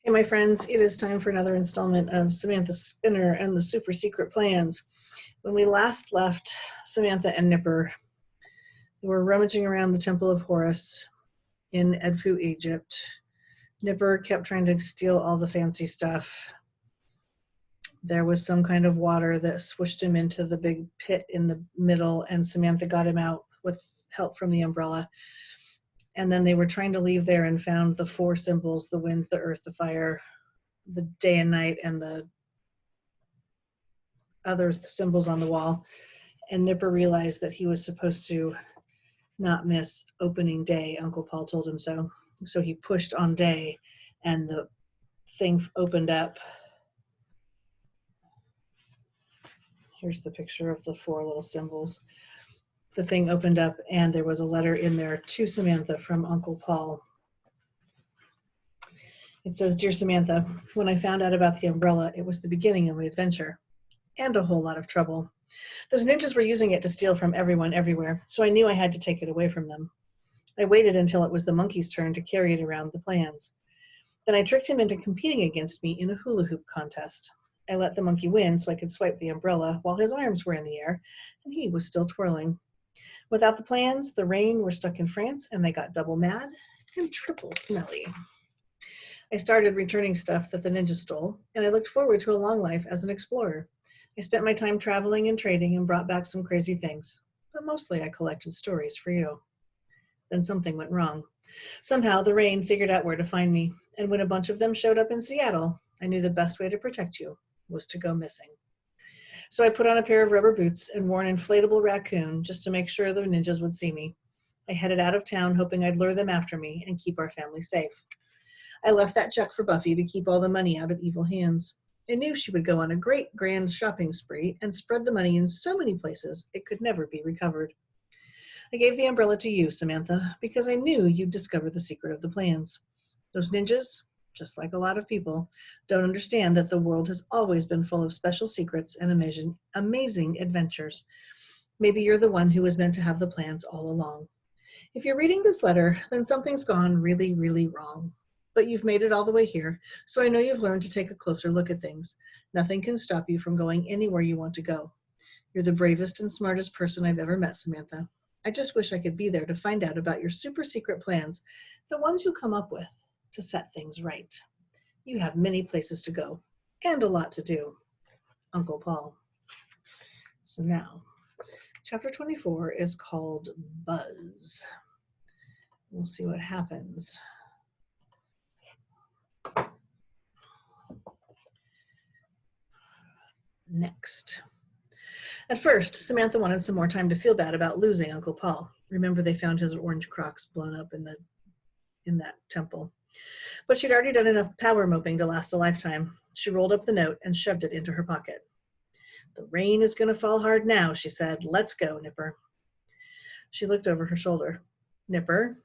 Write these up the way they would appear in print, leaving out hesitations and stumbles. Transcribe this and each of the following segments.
Hey, my friends, it is time for another installment of Samantha Spinner and the Super Secret Plans. When we last left Samantha and Nipper, they were rummaging around the Temple of Horus in Edfu, Egypt. Nipper kept trying to steal all the fancy stuff. There was some kind of water that swished him into the big pit in the middle, and Samantha got him out with help from the umbrella. And then they were trying to leave there and found the four symbols: the wind, the earth, the fire, the day and night, and the other symbols on the wall. And Nipper realized that he was supposed to not miss opening day. Uncle Paul told him so. So he pushed on day, and the thing opened up. Here's the picture of the four little symbols. The thing opened up, and there was a letter in there to Samantha from Uncle Paul. It says, "Dear Samantha, when I found out about the umbrella, it was the beginning of an adventure and a whole lot of trouble. Those ninjas were using it to steal from everyone everywhere, so I knew I had to take it away from them. I waited until it was the monkey's turn to carry it around the plans. Then I tricked him into competing against me in a hula hoop contest. I let the monkey win so I could swipe the umbrella while his arms were in the air and he was still twirling. Without the plans, the rain were stuck in France and they got double mad and triple smelly. I started returning stuff that the ninjas stole, and I looked forward to a long life as an explorer. I spent my time traveling and trading and brought back some crazy things, but mostly I collected stories for you. Then something went wrong. Somehow the rain figured out where to find me, and when a bunch of them showed up in Seattle, I knew the best way to protect you was to go missing. So I put on a pair of rubber boots and wore an inflatable raccoon just to make sure the ninjas would see me. I headed out of town hoping I'd lure them after me and keep our family safe. I left that check for Buffy to keep all the money out of evil hands. I knew she would go on a great grand shopping spree and spread the money in so many places it could never be recovered. I gave the umbrella to you, Samantha, because I knew you'd discover the secret of the plans. Those ninjas, just like a lot of people, don't understand that the world has always been full of special secrets and amazing adventures. Maybe you're the one who was meant to have the plans all along. If you're reading this letter, then something's gone really, really wrong. But you've made it all the way here, so I know you've learned to take a closer look at things. Nothing can stop you from going anywhere you want to go. You're the bravest and smartest person I've ever met, Samantha. I just wish I could be there to find out about your super secret plans, the ones you'll come up with to set things right. You have many places to go and a lot to do. Uncle Paul." So now, chapter 24 is called Buzz. We'll see what happens. Next. At first, Samantha wanted some more time to feel bad about losing Uncle Paul. Remember, they found his orange Crocs blown up in that temple. But she'd already done enough power moping to last a lifetime. She rolled up the note and shoved it into her pocket. "The rain is going to fall hard now," she said. "Let's go, Nipper." She looked over her shoulder. "Nipper?"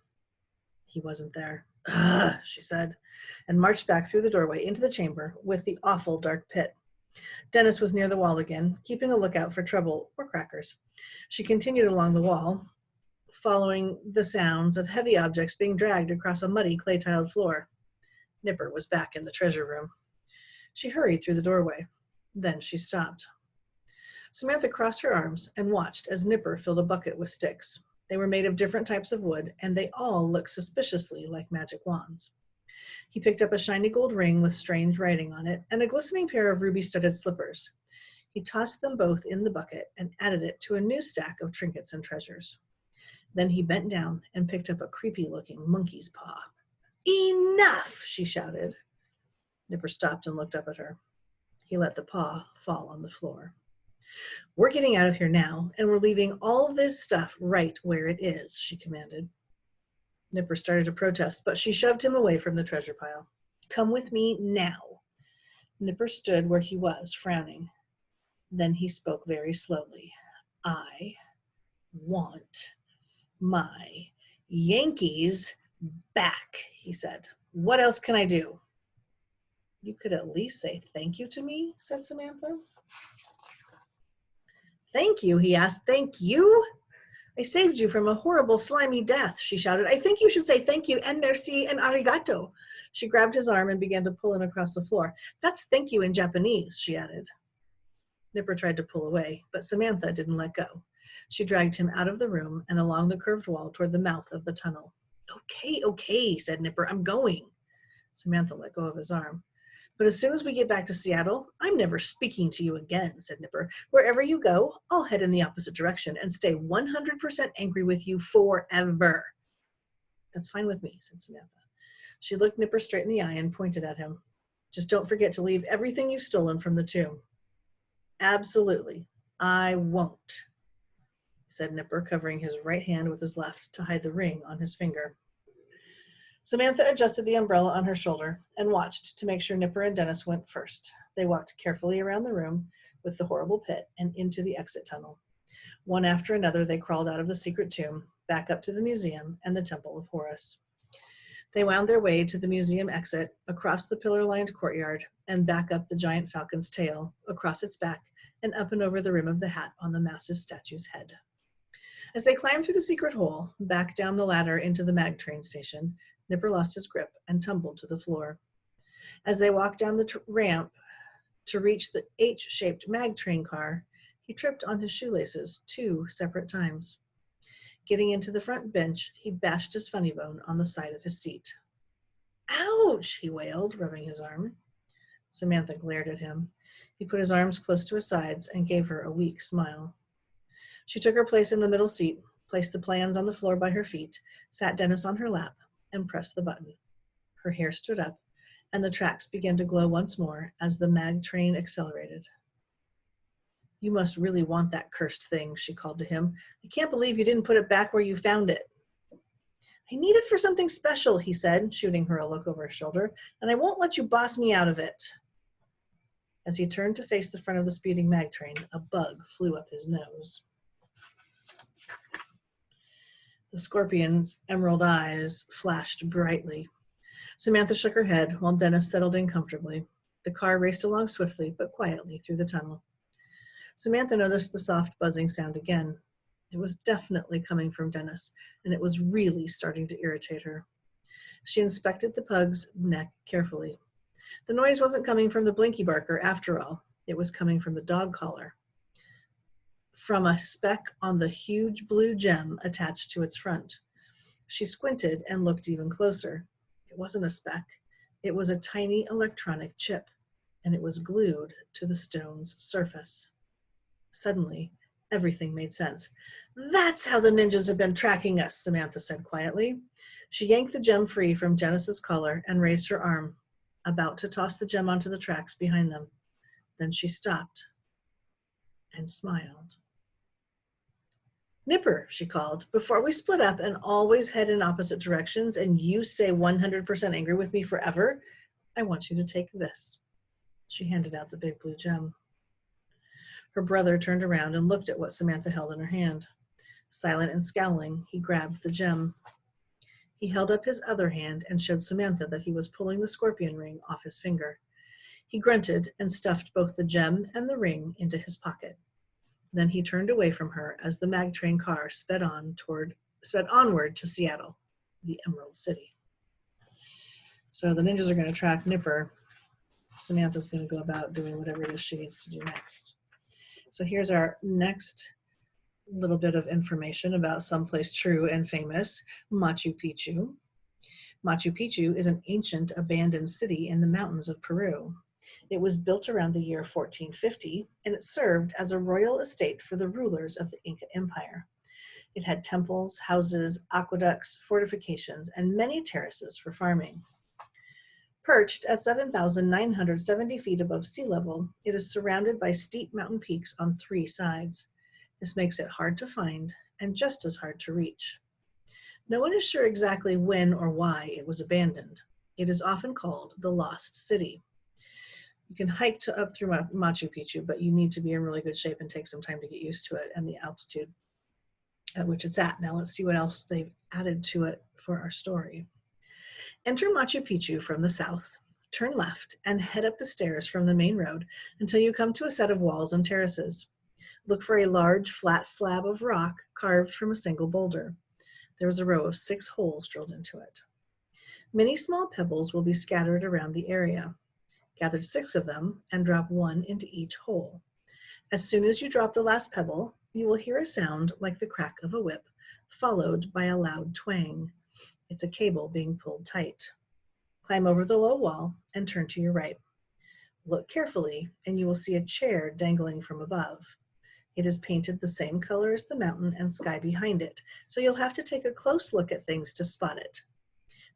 He wasn't there. "Ugh," she said, and marched back through the doorway into the chamber with the awful dark pit. Dennis was near the wall again, keeping a lookout for trouble or crackers. She continued along the wall, following the sounds of heavy objects being dragged across a muddy clay-tiled floor. Nipper was back in the treasure room. She hurried through the doorway. Then she stopped. Samantha crossed her arms and watched as Nipper filled a bucket with sticks. They were made of different types of wood, and they all looked suspiciously like magic wands. He picked up a shiny gold ring with strange writing on it and a glistening pair of ruby-studded slippers. He tossed them both in the bucket and added it to a new stack of trinkets and treasures. Then he bent down and picked up a creepy-looking monkey's paw. "Enough!" she shouted. Nipper stopped and looked up at her. He let the paw fall on the floor. "We're getting out of here now, and we're leaving all this stuff right where it is," she commanded. Nipper started to protest, but she shoved him away from the treasure pile. "Come with me now." Nipper stood where he was, frowning. Then he spoke very slowly. "I want my Yankees back," he said. "What else can I do?" "You could at least say thank you to me," said Samantha. "Thank you?" he asked. "Thank you? I saved you from a horrible, slimy death, she shouted. I think you should say thank you and merci and arigato. She grabbed his arm and began to pull him across the floor. That's thank you in Japanese, she added. Nipper tried to pull away, but Samantha didn't let go. She dragged him out of the room and along the curved wall toward the mouth of the tunnel. Okay, said Nipper. I'm going. Samantha let go of his arm. But as soon as we get back to Seattle, I'm never speaking to you again, said Nipper. Wherever you go, I'll head in the opposite direction and stay 100% angry with you forever. That's fine with me, said Samantha. She looked Nipper straight in the eye and pointed at him. Just don't forget to leave everything you've stolen from the tomb. Absolutely. I won't, said Nipper, covering his right hand with his left to hide the ring on his finger. Samantha adjusted the umbrella on her shoulder and watched to make sure Nipper and Dennis went first. They walked carefully around the room with the horrible pit and into the exit tunnel. One after another, they crawled out of the secret tomb, back up to the museum and the Temple of Horus. They wound their way to the museum exit, across the pillar-lined courtyard, and back up the giant falcon's tail, across its back, and up and over the rim of the hat on the massive statue's head. As they climbed through the secret hole, back down the ladder into the mag train station, Nipper lost his grip and tumbled to the floor. As they walked down the ramp to reach the H-shaped mag train car, he tripped on his shoelaces 2 separate times. Getting into the front bench, he bashed his funny bone on the side of his seat. Ouch, he wailed, rubbing his arm. Samantha glared at him. He put his arms close to his sides and gave her a weak smile. She took her place in the middle seat, placed the plans on the floor by her feet, sat Dennis on her lap, and pressed the button. Her hair stood up, and the tracks began to glow once more as the mag train accelerated. You must really want that cursed thing, she called to him. I can't believe you didn't put it back where you found it. I need it for something special, he said, shooting her a look over his shoulder, and I won't let you boss me out of it. As he turned to face the front of the speeding mag train, a bug flew up his nose. The scorpion's emerald eyes flashed brightly. Samantha shook her head while Dennis settled in comfortably. The car raced along swiftly but quietly through the tunnel. Samantha noticed the soft buzzing sound again. It was definitely coming from Dennis, and it was really starting to irritate her. She inspected the pug's neck carefully. The noise wasn't coming from the blinky barker after all. It was coming from the dog collar, from a speck on the huge blue gem attached to its front. She squinted and looked even closer. It wasn't a speck. It was a tiny electronic chip, and it was glued to the stone's surface. Suddenly, everything made sense. That's how the ninjas have been tracking us, Samantha said quietly. She yanked the gem free from Dennis's collar and raised her arm, about to toss the gem onto the tracks behind them. Then she stopped and smiled. Nipper, she called, before we split up and always head in opposite directions and you stay 100% angry with me forever, I want you to take this. She handed out the big blue gem. Her brother turned around and looked at what Samantha held in her hand. Silent and scowling, he grabbed the gem. He held up his other hand and showed Samantha that he was pulling the scorpion ring off his finger. He grunted and stuffed both the gem and the ring into his pocket. Then he turned away from her as the mag train car sped onward to Seattle, the Emerald City. So the ninjas are going to track Nipper. Samantha's going to go about doing whatever it is she needs to do next. So here's our next little bit of information about someplace true and famous, Machu Picchu. Machu Picchu is an ancient abandoned city in the mountains of Peru. It was built around the year 1450, and it served as a royal estate for the rulers of the Inca Empire. It had temples, houses, aqueducts, fortifications, and many terraces for farming. Perched at 7,970 feet above sea level, it is surrounded by steep mountain peaks on 3 sides. This makes it hard to find and just as hard to reach. No one is sure exactly when or why it was abandoned. It is often called the Lost City. You can hike up through Machu Picchu, but you need to be in really good shape and take some time to get used to it and the altitude at which it's at. Now let's see what else they've added to it for our story. Enter Machu Picchu from the south, turn left, and head up the stairs from the main road until you come to a set of walls and terraces. Look for a large, flat slab of rock carved from a single boulder. There was a row of 6 holes drilled into it. Many small pebbles will be scattered around the area. Gather 6 of them and drop 1 into each hole. As soon as you drop the last pebble, you will hear a sound like the crack of a whip, followed by a loud twang. It's a cable being pulled tight. Climb over the low wall and turn to your right. Look carefully, and you will see a chair dangling from above. It is painted the same color as the mountain and sky behind it, so you'll have to take a close look at things to spot it.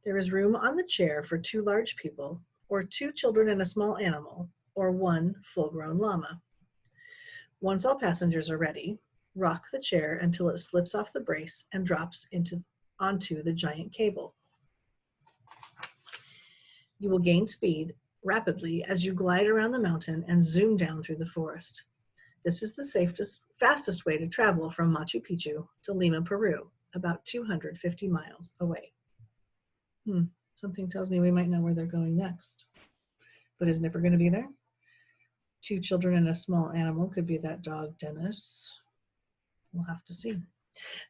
There is room on the chair for 2 large people, or 2 children and a small animal, or 1 full-grown llama. Once all passengers are ready, rock the chair until it slips off the brace and drops onto the giant cable. You will gain speed rapidly as you glide around the mountain and zoom down through the forest. This is the fastest way to travel from Machu Picchu to Lima, Peru, about 250 miles away. Something tells me we might know where they're going next. But is Nipper going to be there? 2 children and a small animal. Could be that dog, Dennis. We'll have to see.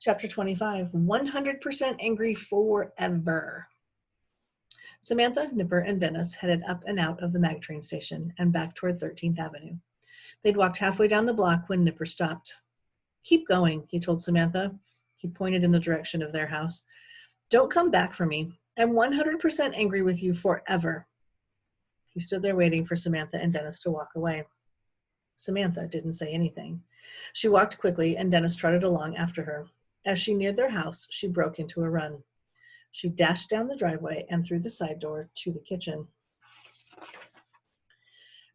Chapter 25, 100% angry forever. Samantha, Nipper, and Dennis headed up and out of the mag train station and back toward 13th Avenue. They'd walked halfway down the block when Nipper stopped. "Keep going," he told Samantha. He pointed in the direction of their house. "Don't come back for me. I'm 100% angry with you forever." He stood there waiting for Samantha and Dennis to walk away. Samantha didn't say anything. She walked quickly, and Dennis trotted along after her. As she neared their house, she broke into a run. She dashed down the driveway and through the side door to the kitchen.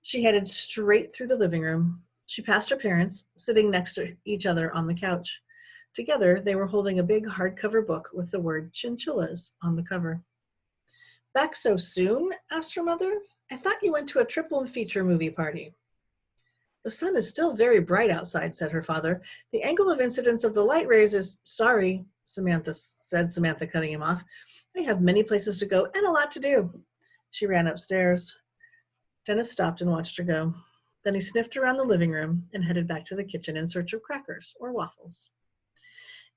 She headed straight through the living room. She passed her parents, sitting next to each other on the couch. Together, they were holding a big hardcover book with the word chinchillas on the cover. "Back so soon?" asked her mother. "I thought you went to a triple feature movie party." "The sun is still very bright outside," said her father. "The angle of incidence of the light rays is—" "Sorry," Samantha, cutting him off. "I have many places to go and a lot to do." She ran upstairs. Dennis stopped and watched her go. Then he sniffed around the living room and headed back to the kitchen in search of crackers or waffles.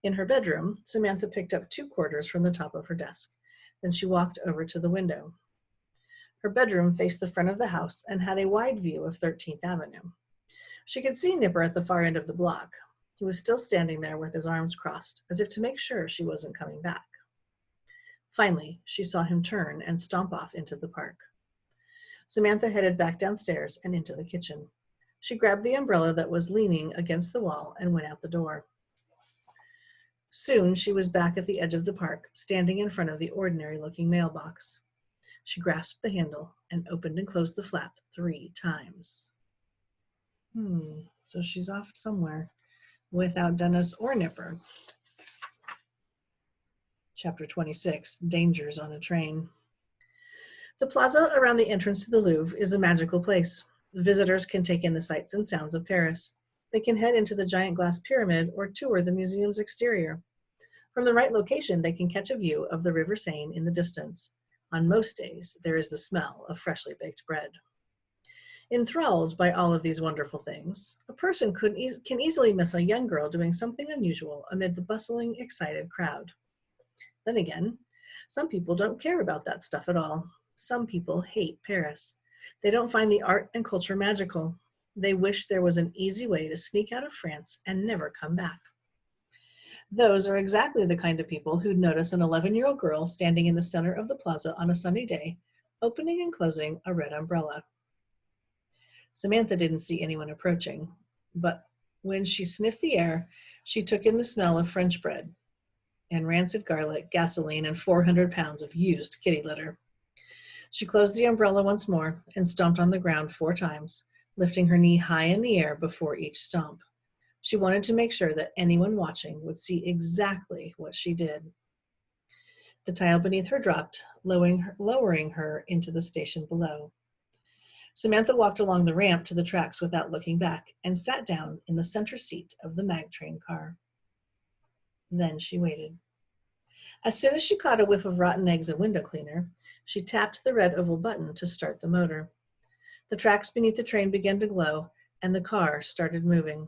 In her bedroom, Samantha picked up 2 quarters from the top of her desk. Then she walked over to the window. Her bedroom faced the front of the house and had a wide view of 13th Avenue. She could see Nipper at the far end of the block. He was still standing there with his arms crossed, as if to make sure she wasn't coming back. Finally, she saw him turn and stomp off into the park. Samantha headed back downstairs and into the kitchen. She grabbed the umbrella that was leaning against the wall and went out the door. Soon she was back at the edge of the park, standing in front of the ordinary-looking mailbox. She grasped the handle and opened and closed the flap 3 times. So she's off somewhere without Dennis or Nipper. Chapter 26, Dangers on a Train. The plaza around the entrance to the Louvre is a magical place. Visitors can take in the sights and sounds of Paris. They can head into the giant glass pyramid or tour the museum's exterior. From the right location, they can catch a view of the River Seine in the distance. On most days, there is the smell of freshly baked bread. Enthralled by all of these wonderful things, a person can easily miss a young girl doing something unusual amid the bustling, excited crowd. Then again, some people don't care about that stuff at all. Some people hate Paris. They don't find the art and culture magical. They wish there was an easy way to sneak out of France and never come back. Those are exactly the kind of people who'd notice an 11-year-old girl standing in the center of the plaza on a sunny day, opening and closing a red umbrella. Samantha didn't see anyone approaching, but when she sniffed the air, she took in the smell of French bread and rancid garlic, gasoline, and 400 pounds of used kitty litter. She closed the umbrella once more and stomped on the ground 4 times, lifting her knee high in the air before each stomp. She wanted to make sure that anyone watching would see exactly what she did. The tile beneath her dropped, lowering her into the station below. Samantha walked along the ramp to the tracks without looking back and sat down in the center seat of the mag train car. Then she waited. As soon as she caught a whiff of rotten eggs and window cleaner, she tapped the red oval button to start the motor. The tracks beneath the train began to glow, and the car started moving.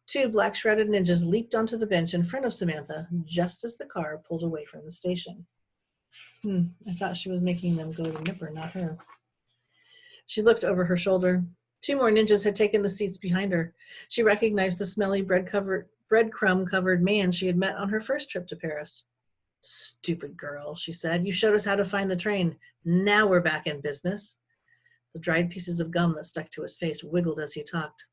Two black shredded ninjas leaped onto the bench in front of Samantha just as the car pulled away from the station. I thought she was making them go to Nipper, not her. She looked over her shoulder. Two more ninjas had taken the seats behind her. She recognized the smelly breadcrumb-covered man she had met on her first trip to Paris. Stupid girl, she said. You showed us how to find the train. Now we're back in business. The dried pieces of gum that stuck to his face wiggled as he talked.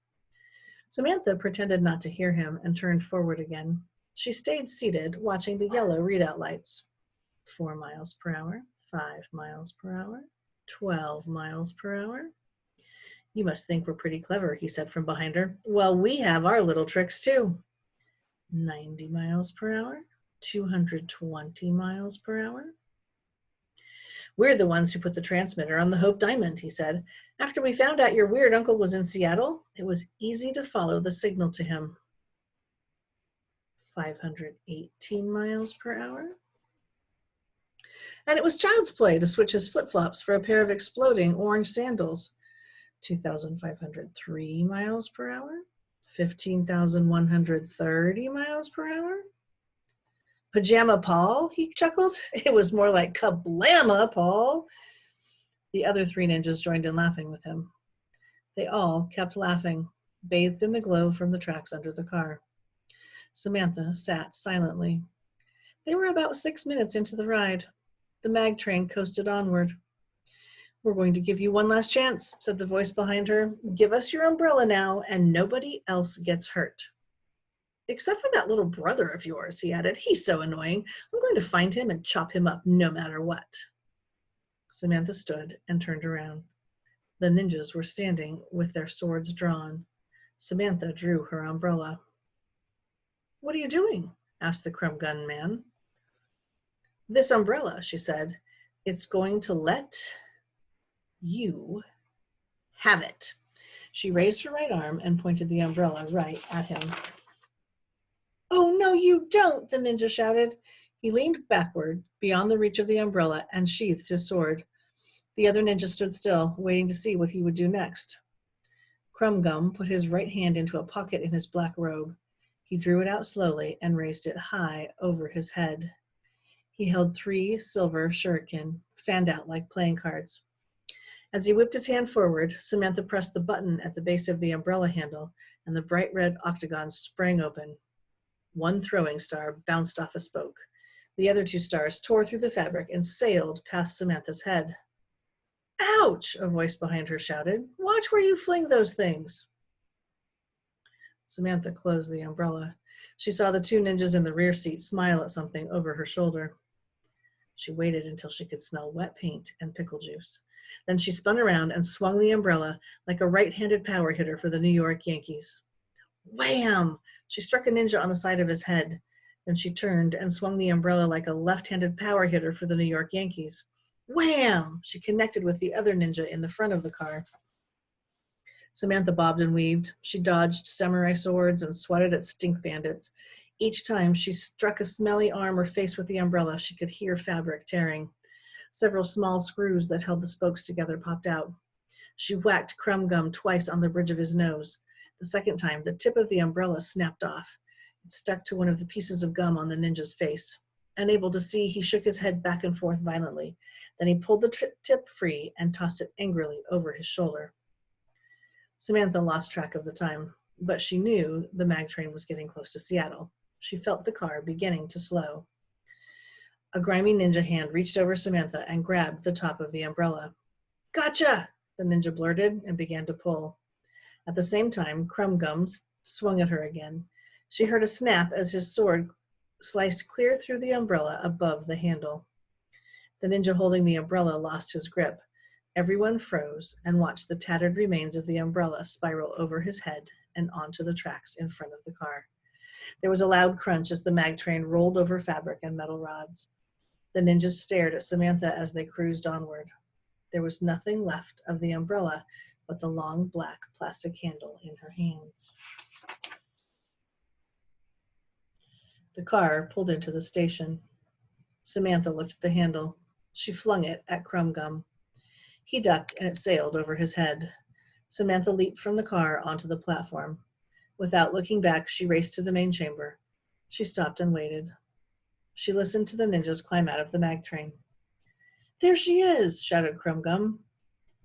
Samantha pretended not to hear him and turned forward again. She stayed seated, watching the yellow readout lights. 4 miles per hour, 5 miles per hour, 12 miles per hour. You must think we're pretty clever, he said from behind her. Well, we have our little tricks too. 90 miles per hour, 220 miles per hour. We're the ones who put the transmitter on the Hope Diamond, he said. After we found out your weird uncle was in Seattle, it was easy to follow the signal to him. 518 miles per hour. And it was child's play to switch his flip-flops for a pair of exploding orange sandals. 2,503 miles per hour. 15,130 miles per hour. Pajama Paul, he chuckled. It was more like Kablamma Paul. The other three ninjas joined in laughing with him. They all kept laughing, bathed in the glow from the tracks under the car. Samantha sat silently. They were about 6 minutes into the ride. The mag train coasted onward. We're going to give you one last chance, said the voice behind her. Give us your umbrella now, and nobody else gets hurt. Except for that little brother of yours, he added. He's so annoying. I'm going to find him and chop him up no matter what. Samantha stood and turned around. The ninjas were standing with their swords drawn. Samantha drew her umbrella. What are you doing? Asked the crumb gun man. This umbrella, she said. It's going to let you have it. She raised her right arm and pointed the umbrella right at him. Oh, no, you don't, the ninja shouted. He leaned backward, beyond the reach of the umbrella, and sheathed his sword. The other ninja stood still, waiting to see what he would do next. Crumb Gum put his right hand into a pocket in his black robe. He drew it out slowly and raised it high over his head. He held 3 silver shuriken, fanned out like playing cards. As he whipped his hand forward, Samantha pressed the button at the base of the umbrella handle, and the bright red octagon sprang open. 1 throwing star bounced off a spoke. The other 2 stars tore through the fabric and sailed past Samantha's head. Ouch! A voice behind her shouted. Watch where you fling those things. Samantha closed the umbrella. She saw the 2 ninjas in the rear seat smile at something over her shoulder. She waited until she could smell wet paint and pickle juice. Then she spun around and swung the umbrella like a right-handed power hitter for the New York Yankees. Wham! She struck a ninja on the side of his head. Then she turned and swung the umbrella like a left-handed power hitter for the New York Yankees. Wham! She connected with the other ninja in the front of the car. Samantha bobbed and weaved. She dodged samurai swords and swatted at stink bandits. Each time she struck a smelly arm or face with the umbrella, she could hear fabric tearing. Several small screws that held the spokes together popped out. She whacked Crumb Gum twice on the bridge of his nose. The second time, the tip of the umbrella snapped off. It stuck to one of the pieces of gum on the ninja's face. Unable to see, he shook his head back and forth violently. Then he pulled the tip free and tossed it angrily over his shoulder. Samantha lost track of the time, but she knew the mag train was getting close to Seattle. She felt the car beginning to slow. A grimy ninja hand reached over Samantha and grabbed the top of the umbrella. Gotcha! The ninja blurted and began to pull. At the same time, Crumb Gum swung at her again. She heard a snap as his sword sliced clear through the umbrella above the handle. The ninja holding the umbrella lost his grip. Everyone froze and watched the tattered remains of the umbrella spiral over his head and onto the tracks in front of the car. There was a loud crunch as the mag train rolled over fabric and metal rods. The ninjas stared at Samantha as they cruised onward. There was nothing left of the umbrella but the long black plastic handle in her hands. The car pulled into the station. Samantha looked at the handle. She flung it at Crumb Gum. He ducked and it sailed over his head. Samantha leaped from the car onto the platform. Without looking back, she raced to the main chamber. She stopped and waited. She listened to the ninjas climb out of the mag train. "There she is!" shouted Chromegum.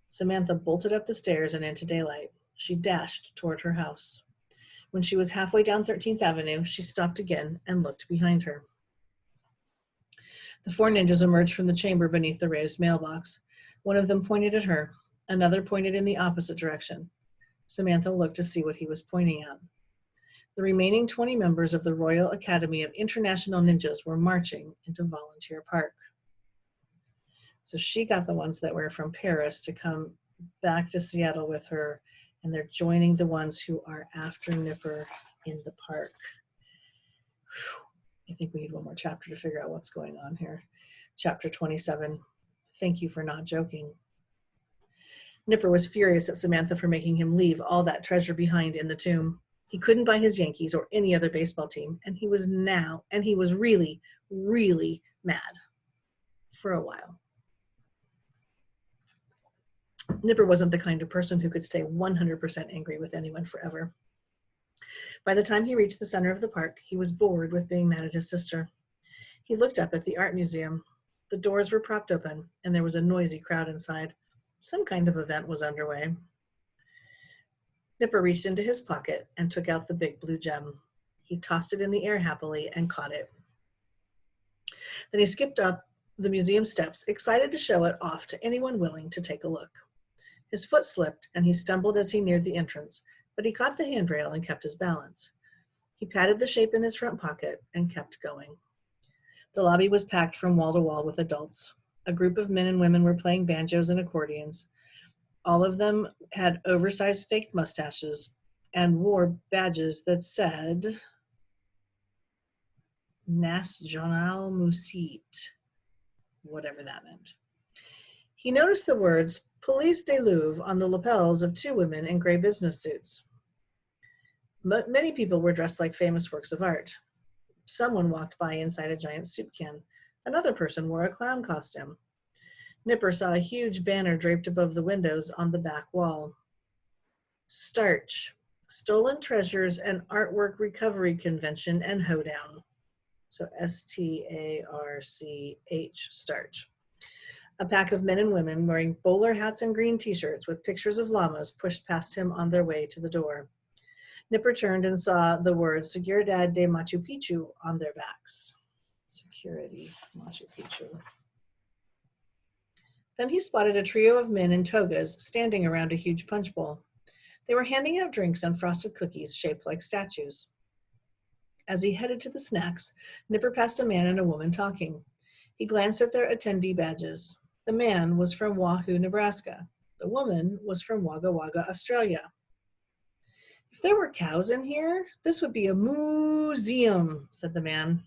Samantha bolted up the stairs and into daylight. She dashed toward her house. When she was halfway down 13th Avenue, she stopped again and looked behind her. The 4 ninjas emerged from the chamber beneath the raised mailbox. One of them pointed at her. Another pointed in the opposite direction. Samantha looked to see what he was pointing at. The remaining 20 members of the Royal Academy of International Ninjas were marching into Volunteer Park. So she got the ones that were from Paris to come back to Seattle with her, and they're joining the ones who are after Nipper in the park. I think we need one more chapter to figure out what's going on here. Chapter 27, Thank You for Not Joking. Nipper was furious at Samantha for making him leave all that treasure behind in the tomb. He couldn't buy his Yankees or any other baseball team, and he was really, really mad for a while. Nipper wasn't the kind of person who could stay 100% angry with anyone forever. By the time he reached the center of the park, he was bored with being mad at his sister. He looked up at the art museum. The doors were propped open, and there was a noisy crowd inside. Some kind of event was underway. Nipper reached into his pocket and took out the big blue gem. He tossed it in the air happily and caught it. Then he skipped up the museum steps, excited to show it off to anyone willing to take a look. His foot slipped, and he stumbled as he neared the entrance, but he caught the handrail and kept his balance. He patted the shape in his front pocket and kept going. The lobby was packed from wall to wall with adults. A group of men and women were playing banjos and accordions. All of them had oversized fake mustaches and wore badges that said National Musette, whatever that meant. He noticed the words Police de Louvre on the lapels of 2 women in gray business suits. Many people were dressed like famous works of art. Someone walked by inside a giant soup can. Another person wore a clown costume. Nipper saw a huge banner draped above the windows on the back wall. Starch, Stolen Treasures and Artwork Recovery Convention and Hoedown. So STARCH, Starch. A pack of men and women wearing bowler hats and green t-shirts with pictures of llamas pushed past him on their way to the door. Nipper turned and saw the words Seguridad de Machu Picchu on their backs. Security, Machu Picchu. Then he spotted a trio of men in togas standing around a huge punch bowl. They were handing out drinks and frosted cookies shaped like statues. As he headed to the snacks, Nipper passed a man and a woman talking. He glanced at their attendee badges. The man was from Wahoo, Nebraska. The woman was from Wagga Wagga, Australia. If there were cows in here, this would be a museum, said the man.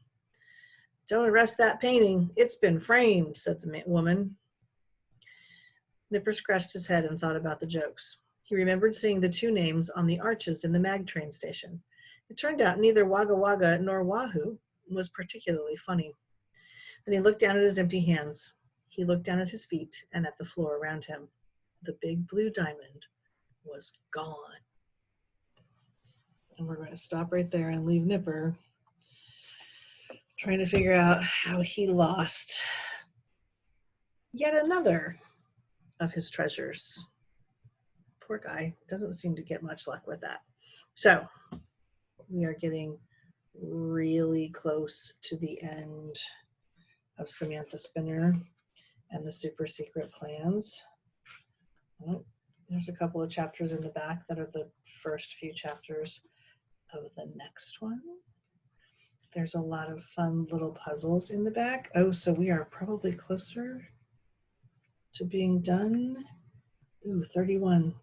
Don't arrest that painting. It's been framed, said the woman. Nipper scratched his head and thought about the jokes. He remembered seeing the 2 names on the arches in the mag train station. It turned out neither Wagga Wagga nor Wahoo was particularly funny. Then he looked down at his empty hands. He looked down at his feet and at the floor around him. The big blue diamond was gone. And we're going to stop right there and leave Nipper trying to figure out how he lost yet another of his treasures. Poor guy, doesn't seem to get much luck with that. So we are getting really close to the end of Samantha Spinner and the super secret plans. Oh, there's a couple of chapters in the back that are the first few chapters of the next one. There's a lot of fun little puzzles in the back. Oh, so we are probably closer to being done. Ooh, 31.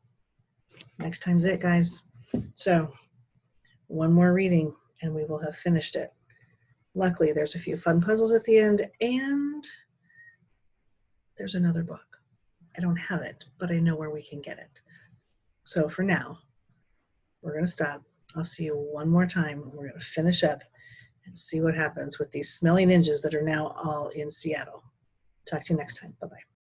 Next time's it, guys. So one more reading and we will have finished it. Luckily, there's a few fun puzzles at the end and there's another book. I don't have it, but I know where we can get it. So for now, we're going to stop. I'll see you one more time. We're going to finish up and see what happens with these smelly ninjas that are now all in Seattle. Talk to you next time. Bye-bye.